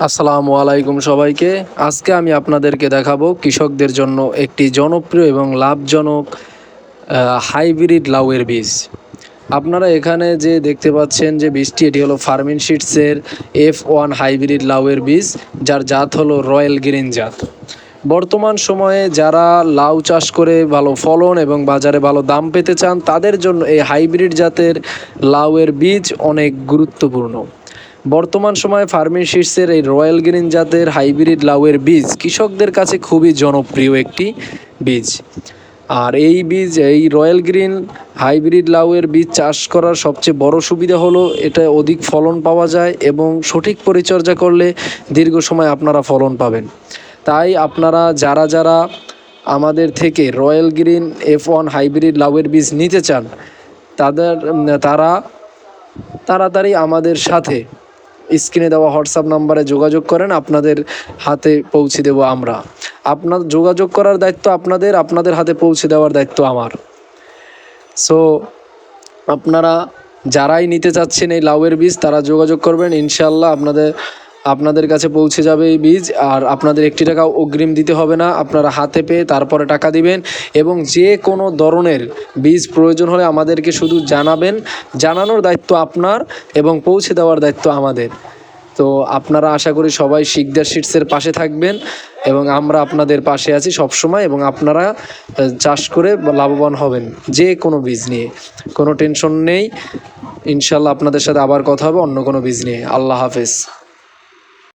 আসসালামু আলাইকুম সবাইকে। আজকে আমি আপনাদেরকে দেখাবো কৃষকদের জন্য একটি জনপ্রিয় এবং লাভজনক হাইব্রিড লাউয়ের বীজ। আপনারা এখানে যে দেখতে পাচ্ছেন যে বীজটি, এটি হলো ফার্মিন সিডসের F1 হাইব্রিড লাউয়ের বীজ, যার জাত হলো রয়্যাল গ্রিন জাত। বর্তমান সময়ে যারা লাউ চাষ করে ভালো ফলন এবং বাজারে ভালো দাম পেতে চান, তাদের জন্য এই হাইব্রিড জাতের লাউয়ের বীজ অনেক গুরুত্বপূর্ণ। বর্তমান সময়ে ফার্মিন সিডসের এই রয়্যাল গ্রিন জাতের হাইব্রিড লাউয়ের বীজ কৃষকদের কাছে খুবই জনপ্রিয় একটি বীজ। আর এই রয়্যাল গ্রিন হাইব্রিড লাউয়ের বীজ চাষ করার সবচেয়ে বড় সুবিধা হলো এটা অধিক ফলন পাওয়া যায় এবং সঠিক পরিচর্যা করলে দীর্ঘ সময় আপনারা ফলন পাবেন। তাই আপনারা যারা আমাদের থেকে রয়্যাল গ্রিন F1 হাইব্রিড লাউয়ের বীজ নিতে চান, তারা তাড়াতাড়ি আমাদের সাথে স্ক্রিনে দেওয়া হোয়াটসঅ্যাপ নাম্বারে যোগাযোগ করেন, আপনাদের হাতে পৌঁছে দেব আমরা। আপনার যোগাযোগ করার দায়িত্ব আপনাদের হাতে পৌঁছে দেওয়ার দায়িত্ব আমার। সো আপনারা যারাই নিতে চাচ্ছেন এই লাউয়ের বীজ, তারা যোগাযোগ করবেন, ইনশাল্লাহ আপনাদের কাছে পৌঁছে যাবে এই বীজ। আর আপনাদের 1 টাকাও অগ্রিম দিতে হবে না, আপনারা হাতে পেয়ে তারপরে টাকা দিবেন। এবং যে কোনো ধরনের বীজ প্রয়োজন হলে আমাদেরকে শুধু জানাবেন, জানানোর দায়িত্ব আপনার এবং পৌঁছে দেওয়ার দায়িত্ব আমাদের। তো আপনারা আশা করি সবাই শিকদার সিডসের পাশে থাকবেন এবং আমরা আপনাদের পাশে আছি সবসময়, এবং আপনারা চাষ করে লাভবান হবেন যে কোনো বীজ নিয়ে। কোনো টেনশন নেই, ইনশাল্লাহ আপনাদের সাথে আবার কথা হবে অন্য কোনো বীজ নিয়ে। আল্লাহ হাফেজ।